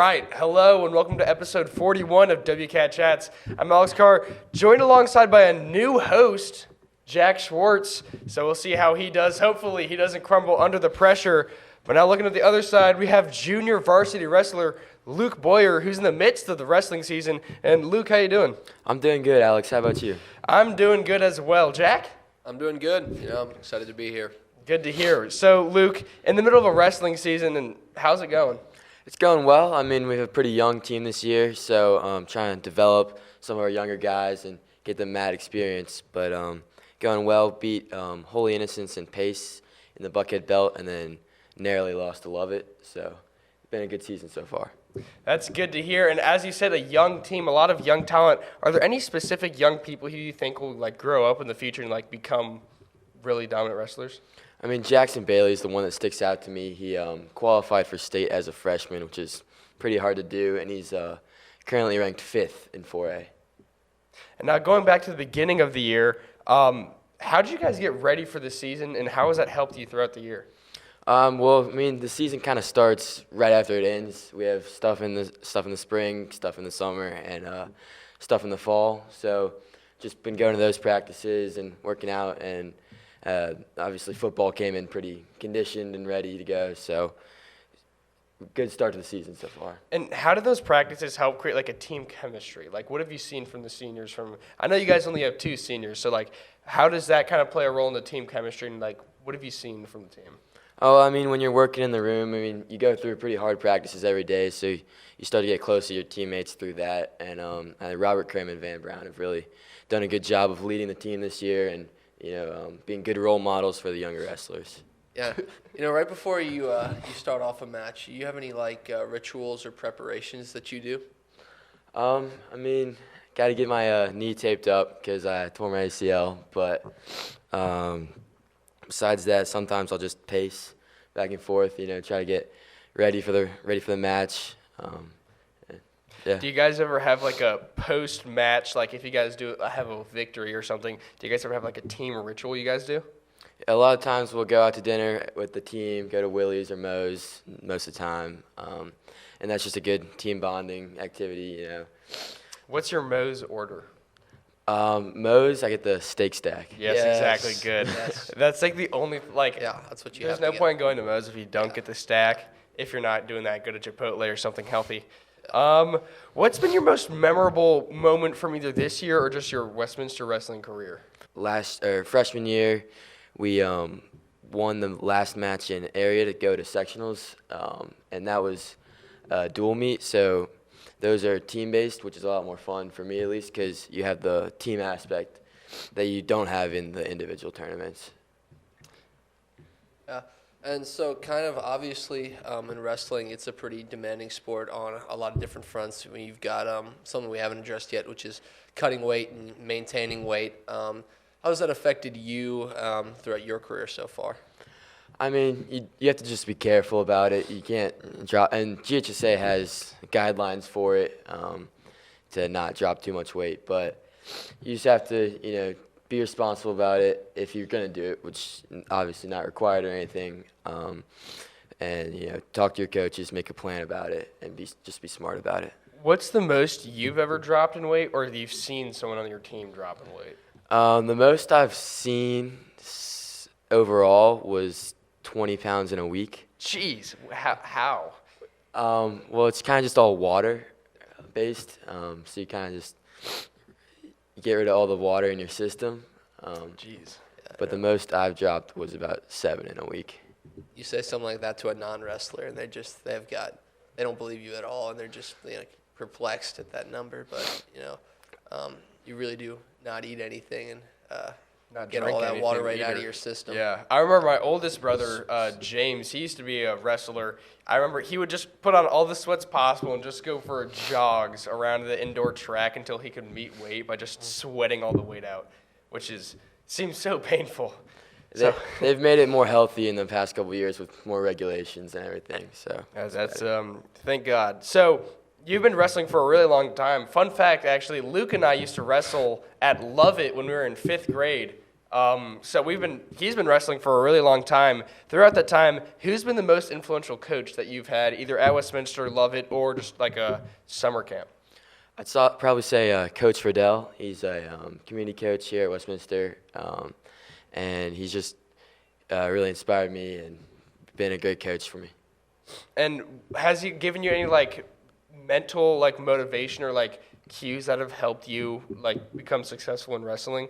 right, hello and welcome to episode 41 of WCATChats. I'm Alex Carr, joined alongside by a new host, Jack Schwartz. So we'll see how he does. Hopefully he doesn't crumble under the pressure. But now looking at the other side, we have junior varsity wrestler Luke Boyer, who's in the midst of the wrestling season. And Luke, how you doing? I'm doing good, Alex. How about you? I'm doing good as well. Jack? I'm doing good. I'm excited to be here. Good to hear. So, Luke, in the middle of a wrestling season, and how's it going? It's going well. I mean, we have a pretty young team this year, so trying to develop some of our younger guys and get them mad experience. But going well, beat Holy Innocents and Pace in the Buckhead belt, and then narrowly lost to Love It. So it's been a good season so far. That's good to hear. And as you said, a young team, a lot of young talent. Are there any specific young people who you think will grow up in the future and become really dominant wrestlers? I mean, Jackson Bailey is the one that sticks out to me. He qualified for state as a freshman, which is pretty hard to do, and he's currently ranked 5th in 4A. And now going back to the beginning of the year, how did you guys get ready for the season, and how has that helped you throughout the year? Well, I mean, the season kind of starts right after it ends. We have stuff in the spring, stuff in the summer, and stuff in the fall. So just been going to those practices and working out, and obviously football came in pretty conditioned and ready to go. So good start to the season so far. And how do those practices help create a team chemistry? What have you seen from the seniors? I know you guys only have 2 seniors, so how does that kind of play a role in the team chemistry? And what have you seen from the team? Oh, I mean, when you're working in the room, I mean, you go through pretty hard practices every day, so you start to get close to your teammates through that. And Robert Cram and Van Brown have really done a good job of leading the team this year and, being good role models for the younger wrestlers. Yeah. Right before you start off a match, do you have any rituals or preparations that you do? I mean, got to get my knee taped up because I tore my ACL, but besides that, sometimes I'll just pace back and forth, try to get ready for the match. Yeah. Do you guys ever have a post-match, if you guys have a victory or something, do you guys ever have a team ritual you guys do? A lot of times we'll go out to dinner with the team, go to Willie's or Moe's most of the time, and that's just a good team bonding activity, What's your Moe's order? Moe's, I get the steak stack. Yes, exactly. Good. Yes. That's the only Yeah, that's what you There's have no to point going to Moe's if you don't get the stack. If you're not doing that, go to Chipotle or something healthy. What's been your most memorable moment from either this year or just your Westminster wrestling career? Freshman year, we won the last match in area to go to sectionals, and that was dual meet. So those are team-based, which is a lot more fun for me at least because you have the team aspect that you don't have in the individual tournaments. Yeah. And so kind of obviously in wrestling, it's a pretty demanding sport on a lot of different fronts. I mean, you've got something we haven't addressed yet, which is cutting weight and maintaining weight. How has that affected you throughout your career so far? I mean, you have to just be careful about it. You can't drop, and GHSA has guidelines for it to not drop too much weight. But you just have to, be responsible about it if you're going to do it, which obviously not required or anything. And talk to your coaches, make a plan about it, and just be smart about it. What's the most you've ever dropped in weight, or you've seen someone on your team drop in weight? The most I've seen overall was 20 pounds in a week. Jeez, how? Well, it's kind of just all water-based, so you kind of just get rid of all the water in your system. Jeez. But the most I've dropped was about 7 in a week. You say something like that to a non-wrestler, and they don't believe you at all, and they're just perplexed at that number. But you really do not eat anything and Not get drink all that anything water right either. out of your system. Yeah. I remember my oldest brother, James, he used to be a wrestler. I remember he would just put on all the sweats possible and just go for jogs around the indoor track until he could meet weight by just sweating all the weight out, which seems so painful. They've made it more healthy in the past couple of years with more regulations and everything. So that's thank God. So you've been wrestling for a really long time. Fun fact, actually, Luke and I used to wrestle at Love It when we were in 5th grade. So he's been wrestling for a really long time. Throughout that time, who's been the most influential coach that you've had, either at Westminster, Lovett, or just like a summer camp? Probably say Coach Friedel. He's a community coach here at Westminster, and he's just really inspired me and been a great coach for me. And has he given you any like mental like motivation or like cues that have helped you like become successful in wrestling?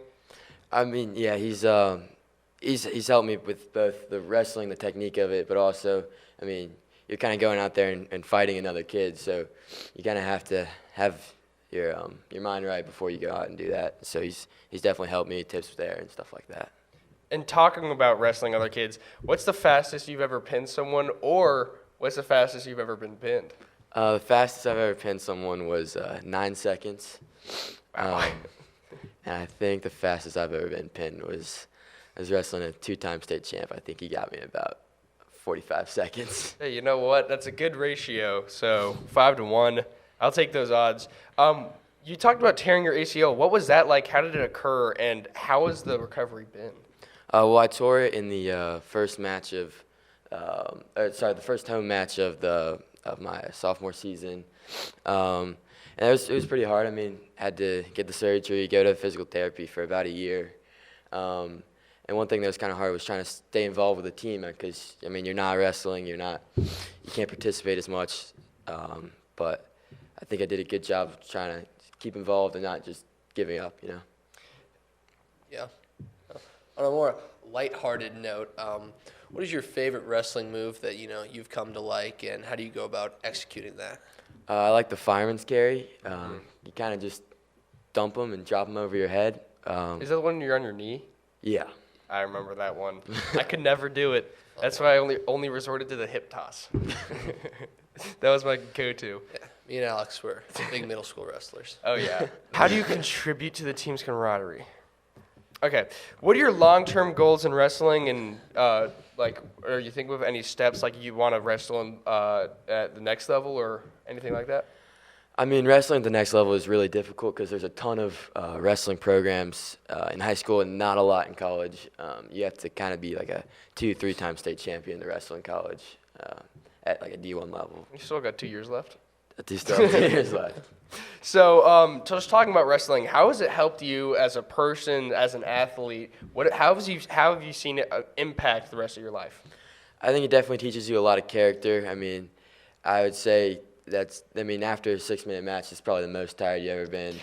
I mean, yeah, he's helped me with both the wrestling, the technique of it, but also, I mean, you're kind of going out there and fighting another kid, so you kind of have to have your mind right before you go out and do that. So he's definitely helped me, tips there and stuff like that. And talking about wrestling other kids, what's the fastest you've ever pinned someone, or what's the fastest you've ever been pinned? The fastest I've ever pinned someone was 9 seconds. And I think the fastest I've ever been pinned was I was wrestling a 2-time state champ. I think he got me in about 45 seconds. Hey, you know what? That's a good ratio. So 5-1. I'll take those odds. You talked about tearing your ACL. What was that like? How did it occur? And how has the recovery been? Well, I tore it in the first match of, the first home match of my sophomore season. And it was pretty hard. I mean, had to get the surgery, go to physical therapy for about a year. And one thing that was kind of hard was trying to stay involved with the team because, I mean, you're not wrestling, you can't participate as much. But I think I did a good job of trying to keep involved and not just giving up, Yeah. On a more lighthearted note, what is your favorite wrestling move that you've come to like, and how do you go about executing that? I like the fireman's carry. You kind of just dump them and drop them over your head. Is that the one you're on your knee? Yeah. I remember that one. I could never do it. That's why I only resorted to the hip toss. That was my go-to. Yeah, me and Alex were big middle school wrestlers. Oh, yeah. How do you contribute to the team's camaraderie? Okay. What are your long-term goals in wrestling, and or you think of any steps like you want to wrestle at the next level or anything like that? I mean, wrestling at the next level is really difficult because there's a ton of wrestling programs in high school and not a lot in college. You have to kind of be like a 2-3-time state champion to wrestle in college at like a D1 level. You still got 2 years left. I do still have 2 years left. So, just talking about wrestling, how has it helped you as a person, as an athlete? How have you seen it impact the rest of your life? I think it definitely teaches you a lot of character. I mean, I would say after a 6-minute match, it's probably the most tired you've ever been.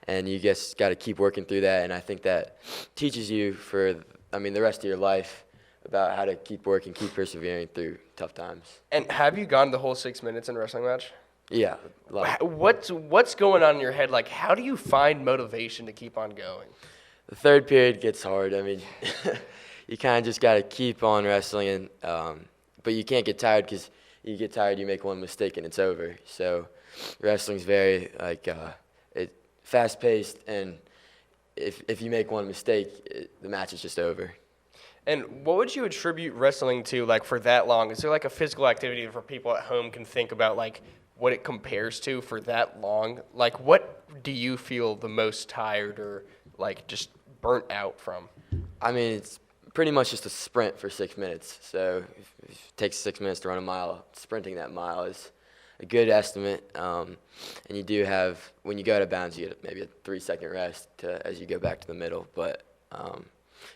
And you just got to keep working through that. And I think that teaches you the rest of your life about how to keep working, keep persevering through tough times. And have you gone the whole 6 minutes in a wrestling match? Yeah. What's going on in your head? Like, how do you find motivation to keep on going? The third period gets hard. I mean, you kind of just got to keep on wrestling, but you can't get tired because you get tired, you make one mistake, and it's over. So wrestling's very fast-paced, and if you make one mistake, the match is just over. And what would you attribute wrestling to, like, for that long? Is there, like, a physical activity for people at home can think about, like, what it compares to for that long? Like, what do you feel the most tired or, like, just burnt out from? I mean, it's pretty much just a sprint for 6 minutes. So if it takes 6 minutes to run a mile, sprinting that mile is a good estimate. And you do have, when you go out of bounds, you get maybe a 3-second rest as you go back to the middle. But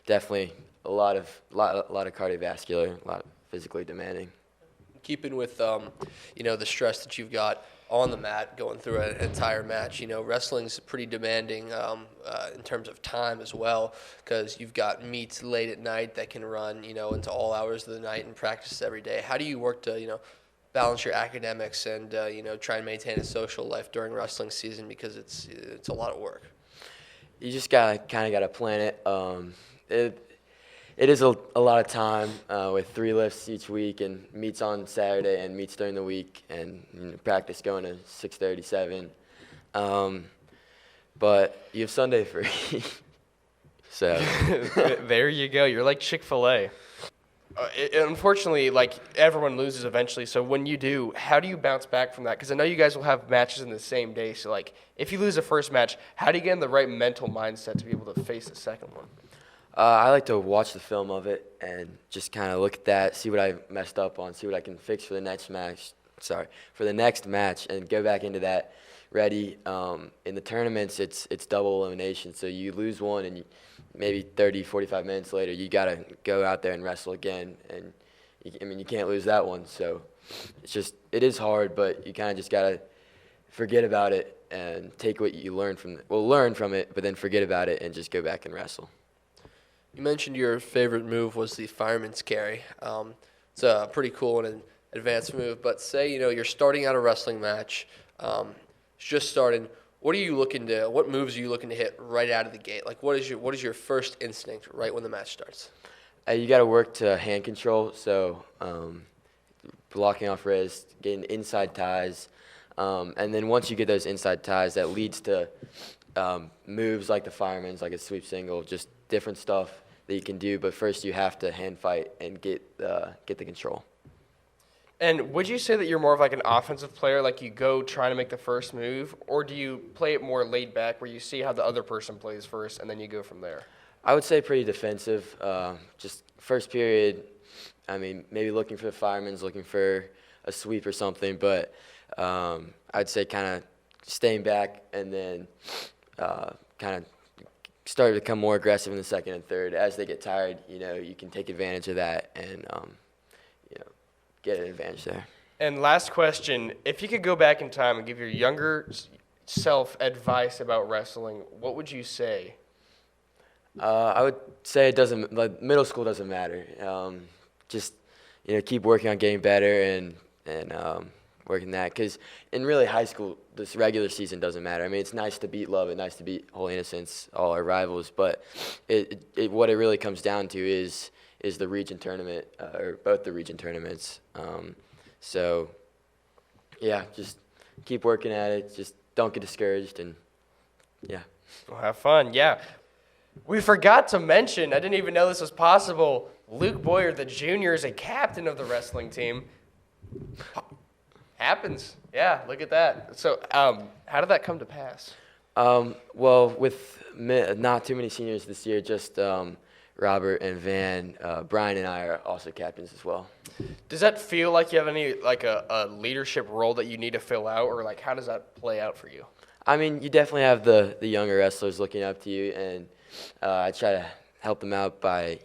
definitely a lot of cardiovascular, a lot of physically demanding. Keeping with the stress that you've got on the mat going through an entire match, wrestling's pretty demanding in terms of time as well, because you've got meets late at night that can run into all hours of the night and practice every day. How do you work to balance your academics and try and maintain a social life during wrestling season, because it's a lot of work? You just gotta plan it. It is a lot of time with 3 lifts each week and meets on Saturday and meets during the week, and practice going to 6:37. But you have Sunday free. So there you go. You're like Chick-fil-A. Unfortunately, like, everyone loses eventually. So when you do, how do you bounce back from that? Because I know you guys will have matches in the same day. So, like, if you lose the first match, how do you get in the right mental mindset to be able to face the second one? I like to watch the film of it and just kind of look at that, see what I messed up on, see what I can fix for the next match. For the next match, and go back into that ready. In the tournaments, it's double elimination, so you lose one, and maybe 30, 45 minutes later, you gotta go out there and wrestle again, and you can't lose that one. So it is hard, but you kind of just gotta forget about it and take what you learn from it, but then forget about it and just go back and wrestle. You mentioned your favorite move was the fireman's carry. It's a pretty cool and an advanced move, but say you're starting out a wrestling match, it's just starting. What moves are you looking to hit right out of the gate? Like what is your first instinct right when the match starts? You got to work to hand control, so blocking off wrist, getting inside ties, and then once you get those inside ties, that leads to moves like the fireman's, like a sweep single, just different stuff that you can do. But first, you have to hand fight and get the control. And would you say that you're more of like an offensive player, like you go trying to make the first move, or do you play it more laid back where you see how the other person plays first and then you go from there? I would say pretty defensive. Just first period, maybe looking for the fireman's, looking for a sweep or something, but I'd say kind of staying back and then kind of start to become more aggressive in the second and third. As they get tired, you can take advantage of that and get an advantage there. And last question, if you could go back in time and give your younger self advice about wrestling, what would you say? I would say it doesn't, like middle school doesn't matter. Just keep working on getting better and working that, because in really high school, this regular season doesn't matter. It's nice to beat Love, it's nice to beat Holy Innocents, all our rivals, but what it really comes down to is the region tournament, or both the region tournaments. So, yeah, just keep working at it. Just don't get discouraged, and yeah. Well, have fun, yeah. We forgot to mention, I didn't even know this was possible, Luke Boyer, the junior, is a captain of the wrestling team. Happens. Yeah, look at that. So how did that come to pass? Well, with not too many seniors this year, just Robert and Van, Brian and I are also captains as well. Does that feel like you have any, like a leadership role that you need to fill out, or like how does that play out for you? You definitely have the younger wrestlers looking up to you, and I try to help them out by,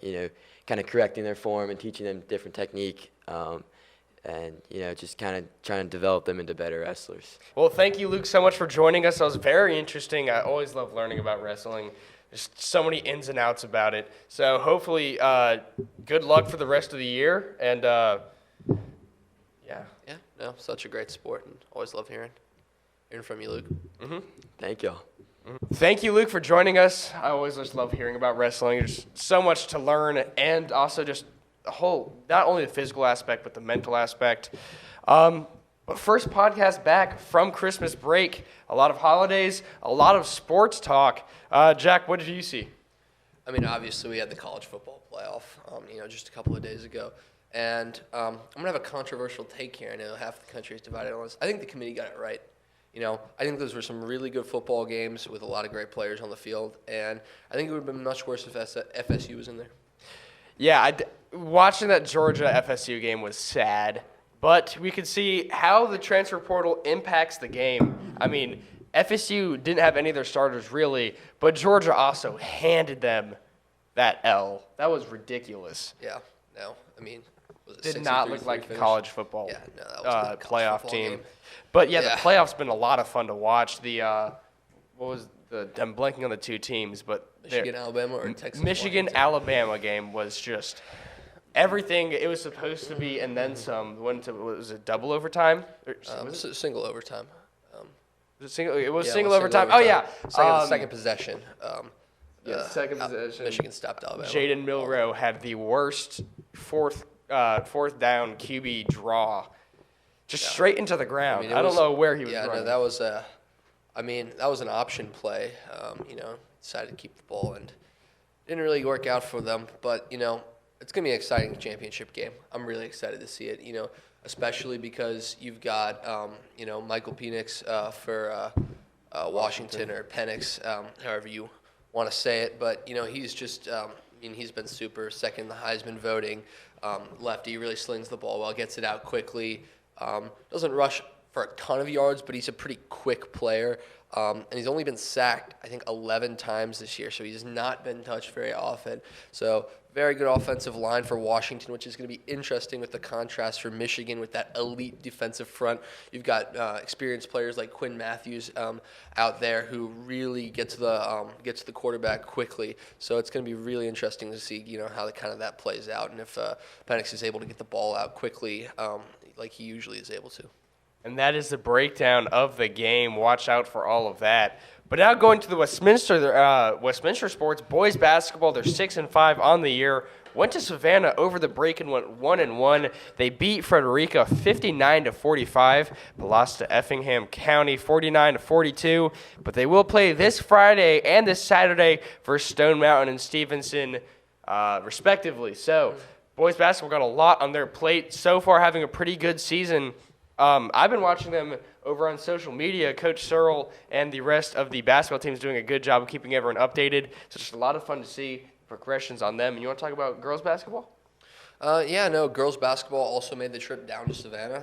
kind of correcting their form and teaching them different technique, and, just kind of trying to develop them into better wrestlers. Well, thank you, Luke, so much for joining us. That was very interesting. I always love learning about wrestling. There's so many ins and outs about it. So hopefully, good luck for the rest of the year, and yeah. Yeah, no, such a great sport, and always love hearing from you, Luke. Mm-hmm. Thank y'all. Thank you, Luke, for joining us. I always just love hearing about wrestling. There's so much to learn, and also just the whole, not only the physical aspect, but the mental aspect. But first podcast back from Christmas break. A lot of holidays, a lot of sports talk. Jack, what did you see? Obviously we had the college football playoff, just a couple of days ago. And I'm going to have a controversial take here. I know half the country is divided on this. I think the committee got it right. I think those were some really good football games with a lot of great players on the field, and I think it would have been much worse if FSU was in there. Yeah, watching that Georgia-FSU game was sad, but we could see how the transfer portal impacts the game. FSU didn't have any of their starters really, but Georgia also handed them that L. That was ridiculous. Yeah, no, was it Did not look like a college football that was a playoff team. Game. But yeah, the playoffs been a lot of fun to watch. I'm blanking on the two teams, but Michigan-Alabama or Texas? Michigan-Alabama game was just everything it was supposed to be, and then some. Was it double overtime? Was it single overtime? It was single overtime. Oh yeah, second possession. Second possession. Michigan stopped Alabama. Jaden Milroe had the worst fourth down QB draw, straight into the ground. I don't know where he was running. No, that was that was an option play. Decided to keep the ball, and didn't really work out for them. But it's gonna be an exciting championship game. I'm really excited to see it. Especially because you've got Michael Penix for Washington, or Penix, however you want to say it. But he's just I mean, he's been super. Second in the Heisman voting. Lefty, really slings the ball well, gets it out quickly. Doesn't rush for a ton of yards, but he's a pretty quick player. And he's only been sacked, I think, 11 times this year, so he's not been touched very often. So very good offensive line for Washington, which is going to be interesting with the contrast for Michigan with that elite defensive front. You've got experienced players like Quinn Matthews out there who really get to the quarterback quickly. So it's going to be really interesting to see, how that plays out, and if Penix is able to get the ball out quickly like he usually is able to. And that is the breakdown of the game. Watch out for all of that. But now going to the Westminster sports, boys basketball, they're 6-5 on the year. Went to Savannah over the break and went 1-1. They beat Frederica 59-45, but lost to Effingham County 49-42. But they will play this Friday and this Saturday for Stone Mountain and Stevenson, respectively. So boys basketball got a lot on their plate so far, having a pretty good season. I've been watching them over on social media. Coach Searle and the rest of the basketball team is doing a good job of keeping everyone updated. So it's just a lot of fun to see progressions on them. And you want to talk about girls basketball? Girls basketball also made the trip down to Savannah.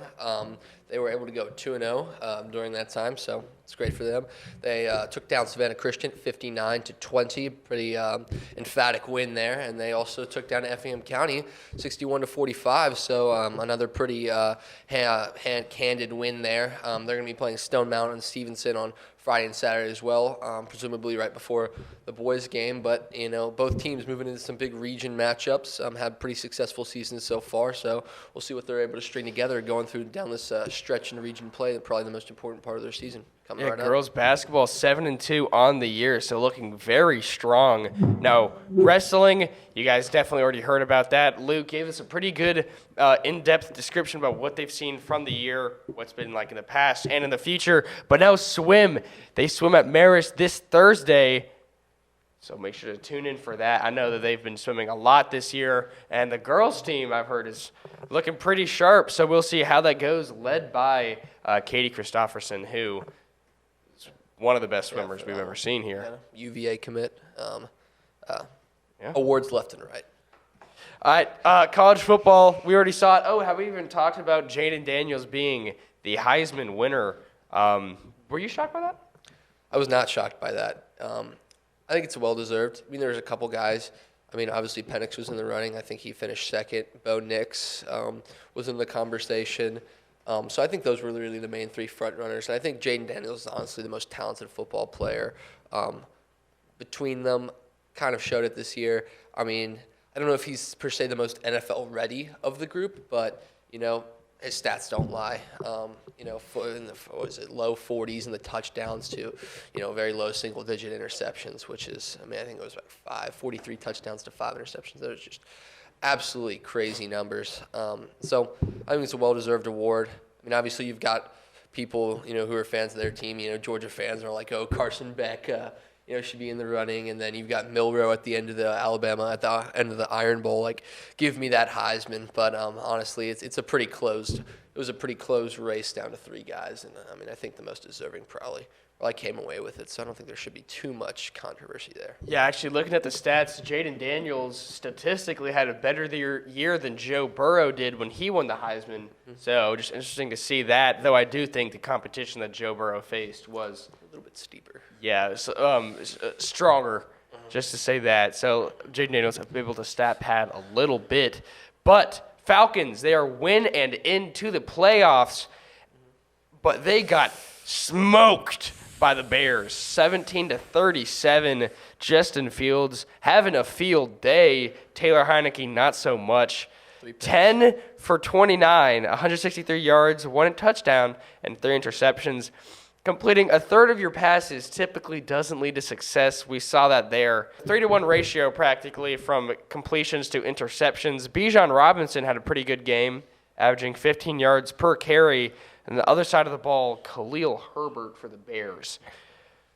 They were able to go 2-0 during that time, so it's great for them. They took down Savannah Christian 59-20, pretty emphatic win there, and they also took down Effingham County 61-45. So another pretty candid win there. They're going to be playing Stone Mountain and Stevenson on Friday and Saturday as well, presumably right before the boys' game. But, both teams moving into some big region matchups, had pretty successful seasons so far. So we'll see what they're able to string together going down this stretch in the region play, probably the most important part of their season. Girls basketball 7-2 on the year, so looking very strong. Now, wrestling, you guys definitely already heard about that. Luke gave us a pretty good in-depth description about what they've seen from the year, what's been like in the past and in the future. But now swim. They swim at Marist this Thursday, so make sure to tune in for that. I know that they've been swimming a lot this year, and the girls team, I've heard, is looking pretty sharp, so we'll see how that goes, led by Katie Christofferson, who is one of the best swimmers we've ever seen here. UVA commit. Awards left and right. All right, college football, we already saw it. Oh, have we even talked about Jaden Daniels being the Heisman winner? Were you shocked by that? I was not shocked by that. I think it's well-deserved. I mean, there's a couple guys. I mean, obviously, Penix was in the running. I think he finished second. Bo Nix was in the conversation. So I think those were really the main three front runners. And I think Jaden Daniels is honestly the most talented football player. Between them, kind of showed it this year. I mean, I don't know if he's per se the most NFL ready of the group, but, his stats don't lie. Low 40s in the touchdowns to, very low single-digit interceptions, which is, I think it was like 43 touchdowns to 5 interceptions. Those are just absolutely crazy numbers. So I think it's a well-deserved award. I mean, obviously you've got people, who are fans of their team. Georgia fans are like, oh, Carson Beck, should be in the running. And then you've got Milrow at the end of the Alabama, at the end of the Iron Bowl. Like, give me that Heisman. But honestly, it was a pretty closed race down to 3 guys. And I think the most deserving probably came away with it. So I don't think there should be too much controversy there. Yeah, actually, looking at the stats, Jaden Daniels statistically had a better year than Joe Burrow did when he won the Heisman. So just interesting to see that, though I do think the competition that Joe Burrow faced was a little bit steeper. Yeah, stronger, just to say that. So Jaden Daniels have been able to stat pad a little bit. But Falcons, they are win and into the playoffs, but they got smoked by the Bears, 17-37. Justin Fields having a field day. Taylor Heineke not so much. 10 for 29, 163 yards, 1 touchdown, and 3 interceptions. Completing a third of your passes typically doesn't lead to success. We saw that there. 3-to-1 ratio practically from completions to interceptions. Bijan Robinson had a pretty good game, averaging 15 yards per carry. And the other side of the ball, Khalil Herbert for the Bears.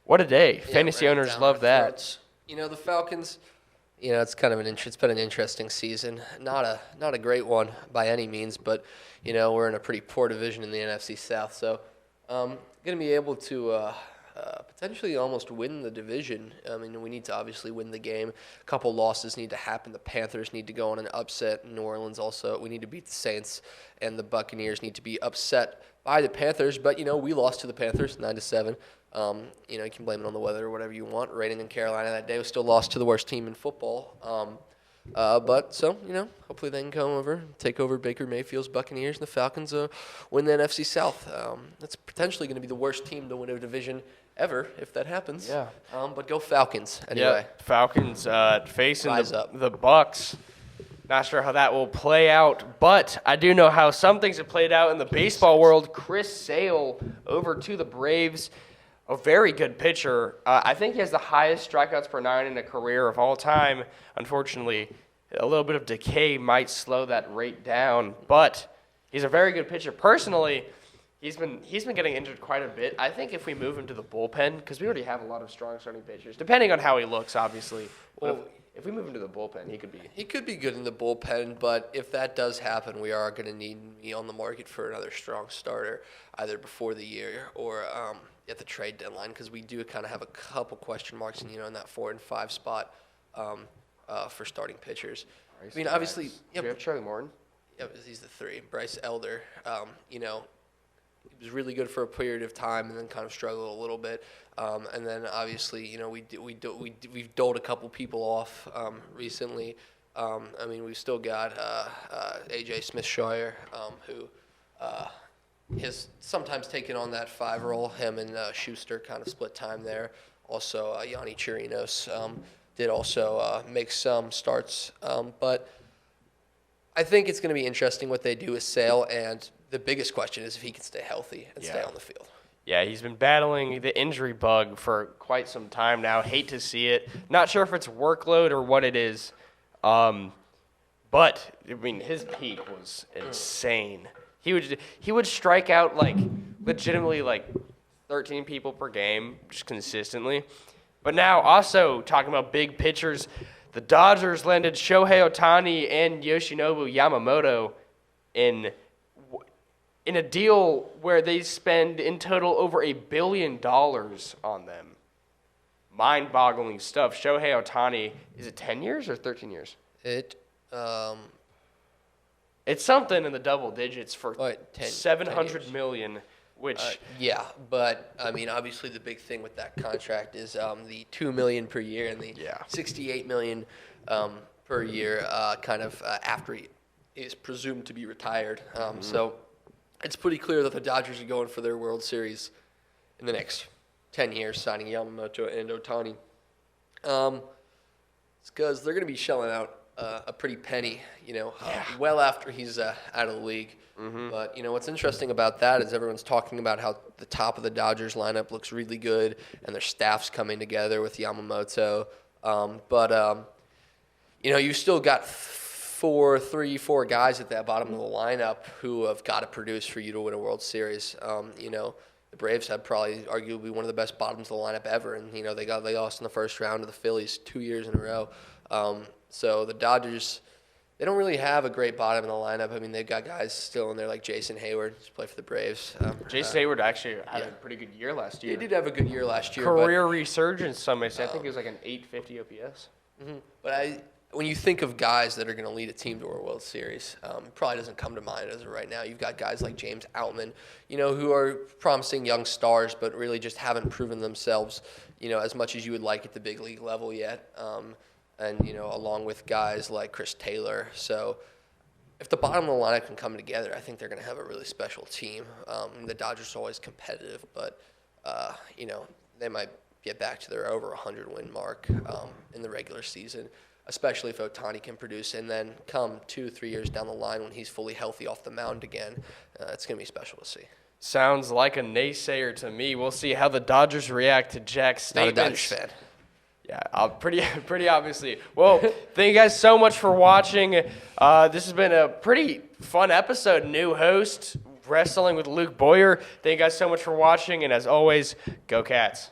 What a day. Fantasy owners love that. The Falcons, it's kind of it's been an interesting season. Not a great one by any means, but, we're in a pretty poor division in the NFC South. So going to be able to potentially almost win the division. I mean, we need to obviously win the game. A couple losses need to happen. The Panthers need to go on an upset. New Orleans also. We need to beat the Saints, and the Buccaneers need to be upset by the Panthers. But, we lost to the Panthers 9-7. You can blame it on the weather or whatever you want. Raining in Carolina that day, was still lost to the worst team in football. Hopefully they can come over, take over Baker Mayfield's Buccaneers, and the Falcons win the NFC South. That's potentially going to be the worst team to win a division ever if that happens. Yeah. But go Falcons anyway. Yeah, Falcons facing Rise up. the Bucks. Not sure how that will play out, but I do know how some things have played out in the baseball world. Chris Sale over to the Braves. A very good pitcher. I think he has the highest strikeouts per nine in a career of all time. Unfortunately, a little bit of decay might slow that rate down, but he's a very good pitcher. Personally, he's been getting injured quite a bit. I think if we move him to the bullpen, because we already have a lot of strong starting pitchers, depending on how he looks, obviously. Well, if we move him to the bullpen, he could be good in the bullpen, but if that does happen, we are going to need me on the market for another strong starter, either before the year or at the trade deadline, because we do kind of have a couple question marks in that 4 and 5 spot for starting pitchers. Bryce, I mean, obviously, do you have Charlie Morton? Yeah, he's the 3. Bryce Elder, he was really good for a period of time and then kind of struggled a little bit. And then obviously, we've doled a couple people off recently. We've still got A.J. Smith-Shire, who has sometimes taken on that 5 role. Him and Schuster kind of split time there. Also, Yanni Chirinos did also make some starts. But I think it's going to be interesting what they do with Sale, and the biggest question is if he can stay healthy and stay on the field. Yeah, he's been battling the injury bug for quite some time now. Hate to see it. Not sure if it's workload or what it is. But his peak was insane. He would strike out legitimately 13 people per game just consistently. But now also talking about big pitchers, the Dodgers landed Shohei Ohtani and Yoshinobu Yamamoto in a deal where they spend in total over $1 billion on them. Mind-boggling stuff. Shohei Ohtani, is it 10 years or 13 years? It's something in the double digits for 700 million, which but obviously the big thing with that contract is the $2 million per year and the $68 million per year after he is presumed to be retired. So it's pretty clear that the Dodgers are going for their World Series in the next 10 years, signing Yamamoto and Ohtani. It's because they're going to be shelling out a pretty penny, well after he's out of the league. Mm-hmm. But, what's interesting about that is everyone's talking about how the top of the Dodgers lineup looks really good and their staff's coming together with Yamamoto. You still got 4 guys at that bottom of the lineup who have got to produce for you to win a World Series. The Braves have probably arguably one of the best bottoms of the lineup ever, and they lost in the first round to the Phillies 2 years in a row. So the Dodgers, they don't really have a great bottom in the lineup. They've got guys still in there like Jason Hayward, who's played for the Braves. Jason Hayward actually had a pretty good year last year. He did have a good year last year. Career resurgence, some may say. I think it was an 850 OPS. Mm-hmm. But when you think of guys that are going to lead a team to a World Series, it probably doesn't come to mind as of right now. You've got guys like James Outman, who are promising young stars, but really just haven't proven themselves, as much as you would like at the big league level yet. Along with guys like Chris Taylor. So if the bottom of the lineup can come together, I think they're going to have a really special team. The Dodgers are always competitive, but, they might get back to their over 100-win mark in the regular season, especially if Ohtani can produce. And then come 2-3 years down the line when he's fully healthy off the mound again, it's going to be special to see. Sounds like a naysayer to me. We'll see how the Dodgers react to Jack's statements. Not a Dodgers fan. Yeah, pretty obviously. Well, thank you guys so much for watching. This has been a pretty fun episode. New host, Wrestling with Luke Boyer. Thank you guys so much for watching, and as always, go Cats.